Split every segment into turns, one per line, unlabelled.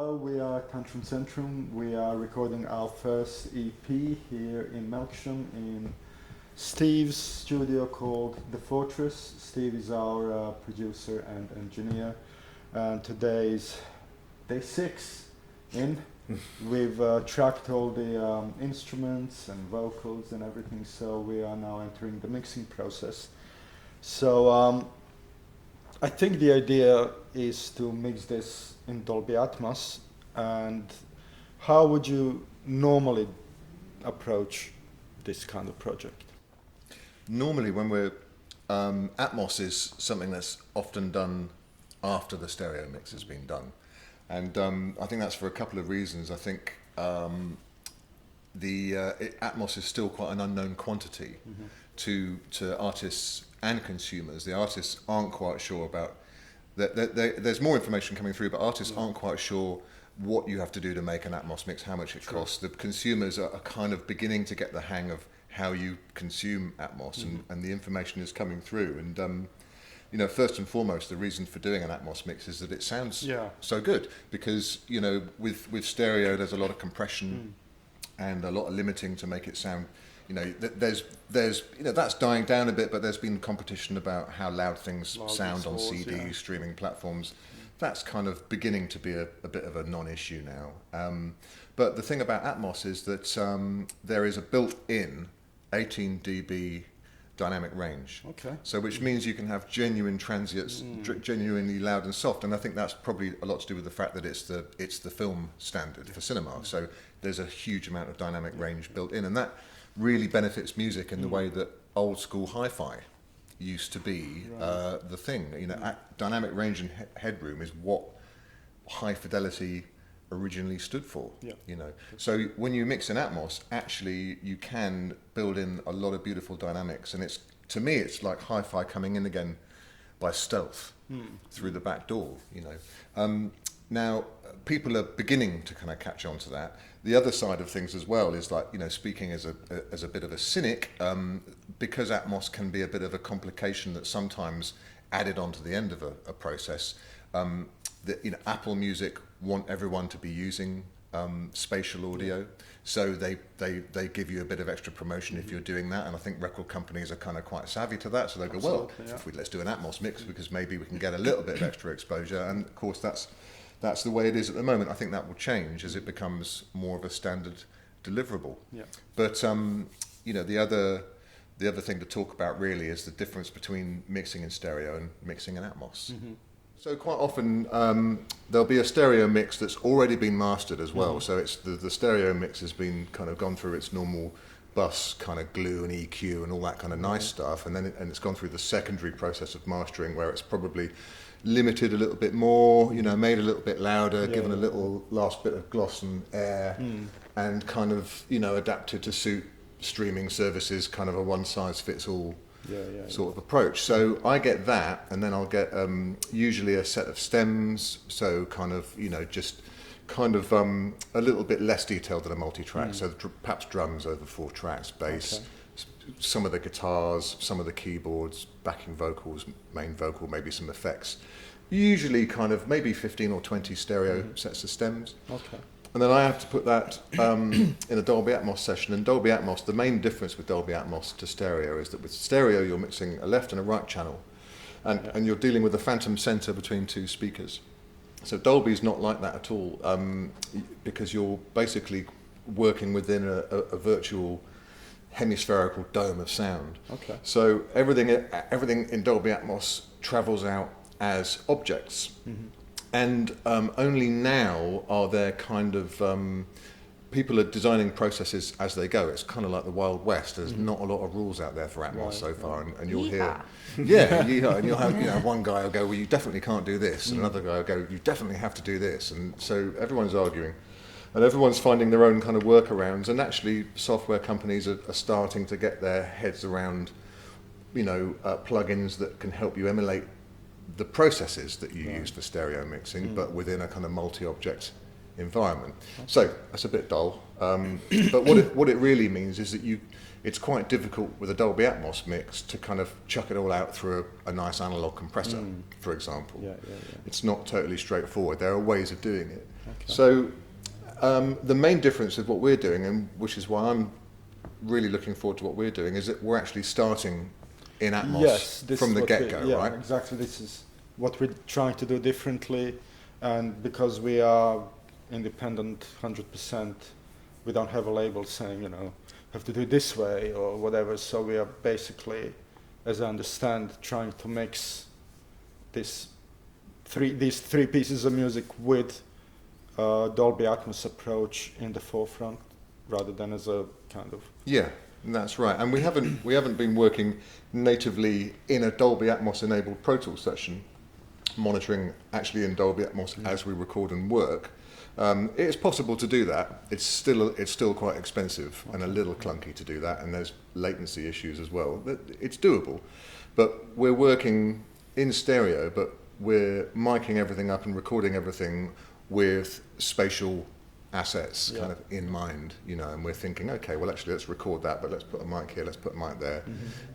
Hello, we are Tantrum Zentrum. We are recording our first EP here in Melksham in Steve's studio called The Fortress. Steve is our producer and engineer. And today is day 6 in. We've tracked all the instruments and vocals and everything, so we are now entering the mixing process. So I think the idea is to mix this in Dolby Atmos. And how would you normally approach this kind of project?
Normally when we're Atmos is something that's often done after the stereo mix has been done, and I think that's for a couple of reasons. I think Atmos is still quite an unknown quantity to artists and consumers. The artists aren't quite sure about that. There's more information coming through, but artists aren't quite sure what you have to do to make an Atmos mix, how much it costs. The consumers are kind of beginning to get the hang of how you consume Atmos, and the information is coming through. And you know, first and foremost, the reason for doing an Atmos mix is that it sounds so good, because you know, with stereo there's a lot of compression and a lot of limiting to make it sound. You know, there's you know, that's dying down a bit, but there's been competition about how loud things sound on CDs, streaming platforms. That's kind of beginning to be a bit of a non-issue now. But the thing about Atmos is that there is a built-in 18 dB dynamic range.
Okay.
So which means you can have genuine transients, genuinely loud and soft, and I think that's probably a lot to do with the fact that it's the film standard for cinema. So there's a huge amount of dynamic range built in, and that really benefits music in the way that old school hi-fi used to be the thing. You know, dynamic range and headroom is what high fidelity originally stood for. You know, so when you mix in Atmos, actually you can build in a lot of beautiful dynamics, and to me it's like hi-fi coming in again by stealth through the back door. You know, now people are beginning to kind of catch on to that. The other side of things as well is, like, you know, speaking as a bit of a cynic, because Atmos can be a bit of a complication that's sometimes added onto the end of a process. That, you know, Apple Music want everyone to be using spatial audio, so they give you a bit of extra promotion if you're doing that, and I think record companies are kind of quite savvy to that, so they go, let's do an Atmos mix because maybe we can get a little bit of extra exposure, and of course that's the way it is at the moment. I think that will change as it becomes more of a standard deliverable. But you know, the other thing to talk about really is the difference between mixing in stereo and mixing in Atmos. So quite often there'll be a stereo mix that's already been mastered as well. So it's the stereo mix has been kind of gone through its normal bus kind of glue and EQ and all that kind of nice stuff, and then it's gone through the secondary process of mastering, where it's probably limited a little bit more, you know, made a little bit louder, given a little last bit of gloss and air, and kind of, you know, adapted to suit streaming services, kind of a one-size-fits-all sort of approach. So I get that, and then I'll get usually a set of stems, so kind of, you know, just kind of a little bit less detailed than a multi-track, so perhaps drums over 4 tracks, bass, some of the guitars, some of the keyboards, backing vocals, main vocal, maybe some effects. Usually kind of maybe 15 or 20 stereo sets of stems. And then I have to put that in a Dolby Atmos session. And Dolby Atmos, the main difference with Dolby Atmos to stereo is that with stereo you're mixing a left and a right channel, and you're dealing with a phantom center between 2 speakers. So Dolby's not like that at all, because you're basically working within a virtual hemispherical dome of sound. So everything in Dolby Atmos travels out as objects. And only now are there kind of people are designing processes as they go. It's kind of like the Wild West. There's not a lot of rules out there for Atmos so far, and you'll hear, and you'll have, you know, one guy will go, well, you definitely can't do this, and another guy will go, you definitely have to do this, and so everyone's arguing, and everyone's finding their own kind of workarounds. And actually, software companies are starting to get their heads around, you know, plugins that can help you emulate the processes that you use for stereo mixing, but within a kind of multi-object environment. So that's a bit dull, but what it really means is that it's quite difficult with a Dolby Atmos mix to kind of chuck it all out through a nice analog compressor, for example. It's not totally straightforward. There are ways of doing it. So the main difference of what we're doing, and which is why I'm really looking forward to what we're doing, is that we're actually starting in Atmos from the get-go, right?
Exactly. This is what we're trying to do differently, and because we are independent 100%, we don't have a label saying, have to do it this way or whatever. So we are basically, as I understand, trying to mix these three pieces of music with Dolby Atmos approach in the forefront, rather than as a kind of...
Yeah, that's right. And we haven't been working natively in a Dolby Atmos enabled Pro Tools session, monitoring actually in Dolby Atmos as we record and work. It's possible to do that. It's still quite expensive and a little clunky to do that, and there's latency issues as well. But it's doable. But we're working in stereo, but we're miking everything up and recording everything with spatial assets kind of in mind, and we're thinking, okay, well actually let's record that, but let's put a mic here, let's put a mic there.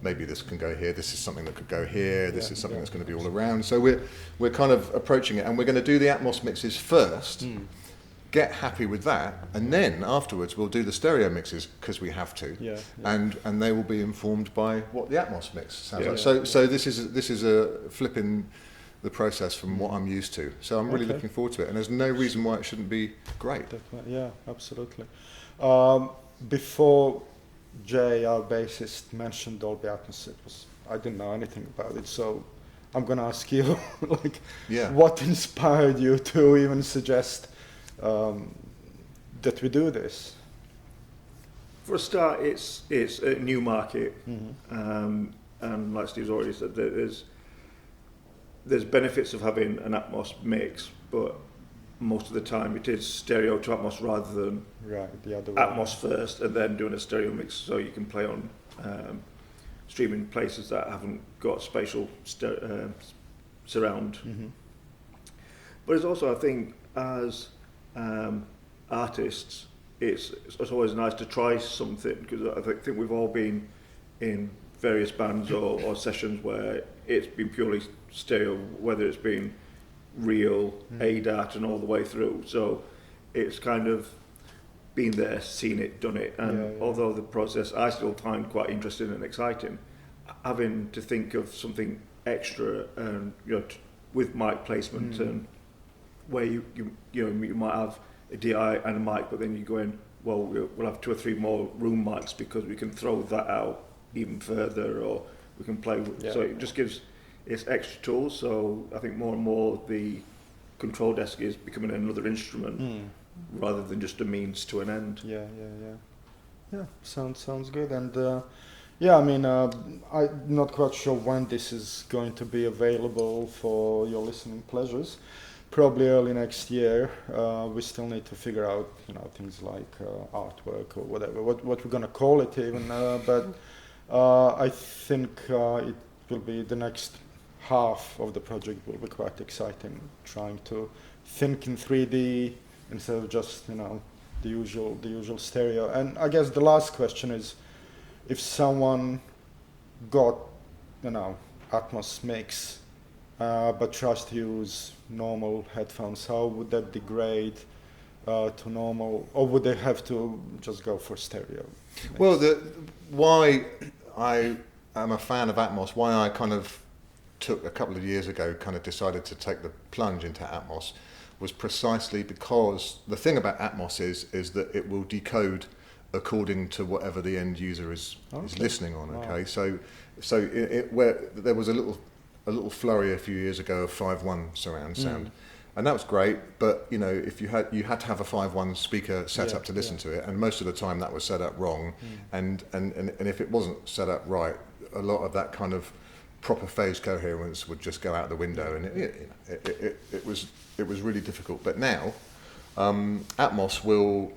Maybe this can go here, this is something that could go here, this is something that's going to be all around. So we're kind of approaching it, and we're going to do the Atmos mixes first, get happy with that, and then afterwards we'll do the stereo mixes because we have to, and they will be informed by what the Atmos mix sounds like. So this is a flipping the process from what I'm used to. So I'm really looking forward to it, and there's no reason why it shouldn't be great.
Yeah, absolutely. Before Jay, our bassist, mentioned Dolby Atmos, I didn't know anything about it, so I'm going to ask you, what inspired you to even suggest that we do this?
For a start, it's a new market, and like Steve's already said, there's benefits of having an Atmos mix, but most of the time it is stereo to Atmos rather than
the other way.
Atmos first and then doing a stereo mix, so you can play on streaming places that haven't got spatial surround. But it's also, I think, as artists, it's always nice to try something, because I think we've all been in various bands or sessions where it's been purely stereo, whether it's been real, ADAT and all the way through. So it's kind of been there, seen it, done it. And although the process I still find quite interesting and exciting, having to think of something extra and with mic placement and where you might have a DI and a mic, but then you go in, well, we'll have 2 or 3 more room mics because we can throw that out even further, or we can play with, so it just gives it's extra tools. So I think more and more the control desk is becoming another instrument rather than just a means to an end.
Sounds good. And I'm not quite sure when this is going to be available for your listening pleasures. Probably early next year. We still need to figure out things like artwork or whatever, what we're going to call it even, but I think it will be the next half of the project will be quite exciting, trying to think in 3D instead of just the usual stereo. And I guess the last question is, if someone got Atmos mix but tries to use normal headphones, how would that degrade to normal, or would they have to just go for stereo mix?
Well, why I am a fan of Atmos, why I kind of took a couple of years ago, kind of decided to take the plunge into Atmos, was precisely because the thing about Atmos is that it will decode according to whatever the end user is listening on. Okay, so where there was a little flurry a few years ago of 5.1 surround sound, and that was great. But if you had to have a 5.1 speaker set up to listen to it, and most of the time that was set up wrong, and if it wasn't set up right, a lot of that kind of proper phase coherence would just go out the window, and it was really difficult. But now Atmos will,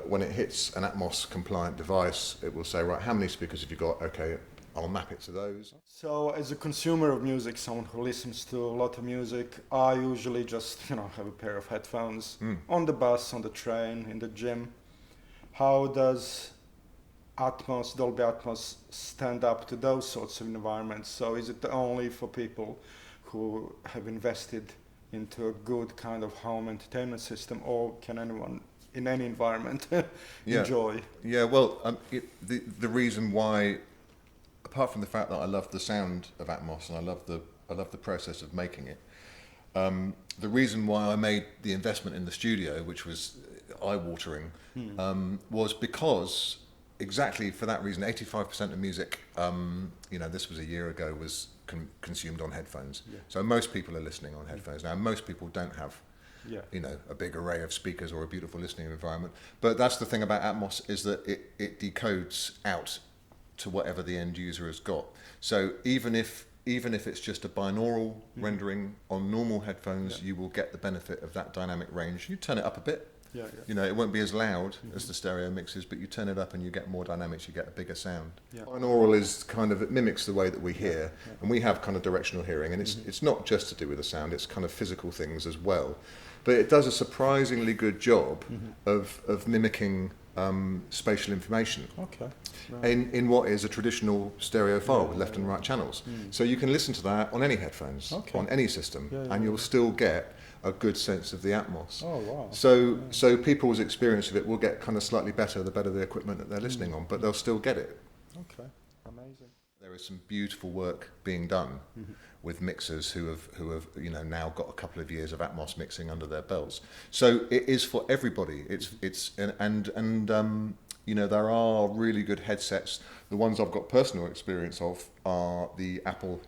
when it hits an Atmos compliant device, it will say, right, how many speakers have you got? Okay, I'll map it to those.
So as a consumer of music, someone who listens to a lot of music, I usually just, have a pair of headphones on the bus, on the train, in the gym. How does Dolby Atmos stand up to those sorts of environments? So is it only for people who have invested into a good kind of home entertainment system, or can anyone in any environment enjoy?
Yeah, well, the reason why, apart from the fact that I love the sound of Atmos and I love the process of making it, the reason why I made the investment in the studio, which was eye-watering, was because exactly for that reason. 85% of music, this was a year ago, was consumed on headphones. Yeah. So most people are listening on headphones now. Most people don't have a big array of speakers or a beautiful listening environment. But that's the thing about Atmos, is that it decodes out to whatever the end user has got. So even if it's just a binaural rendering on normal headphones, you will get the benefit of that dynamic range. You turn it up a bit. It won't be as loud as the stereo mixes, but you turn it up and you get more dynamics, you get a bigger sound. Binaural is it mimics the way that we hear, and we have kind of directional hearing, and it's not just to do with the sound, it's kind of physical things as well. But it does a surprisingly good job of mimicking spatial information in what is a traditional stereo file with left and right channels. So you can listen to that on any headphones, on any system, and you'll still get a good sense of the Atmos.
Oh, wow.
So people's experience of it will get kind of slightly better the better the equipment that they're listening on, but they'll still get it.
Okay, amazing.
There is some beautiful work being done with mixers who have now got a couple of years of Atmos mixing under their belts. So it is for everybody. There are really good headsets. The ones I've got personal experience of are the Apple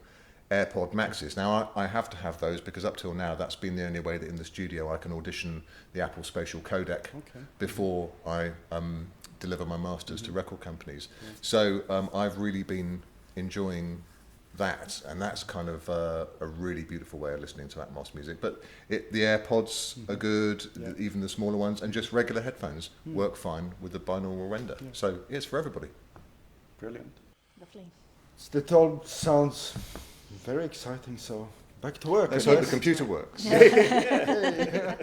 AirPod Maxes. Now I have to have those because up till now that's been the only way that in the studio I can audition the Apple Spatial Codec before I deliver my masters to record companies. So I've really been enjoying that, and that's kind of a really beautiful way of listening to Atmos music. But the AirPods are good, even the smaller ones, and just regular headphones work fine with the binaural render. So it's for everybody.
Brilliant.
Lovely.
That all sounds very exciting, so back to work.
Let's hope the computer works.
Yeah.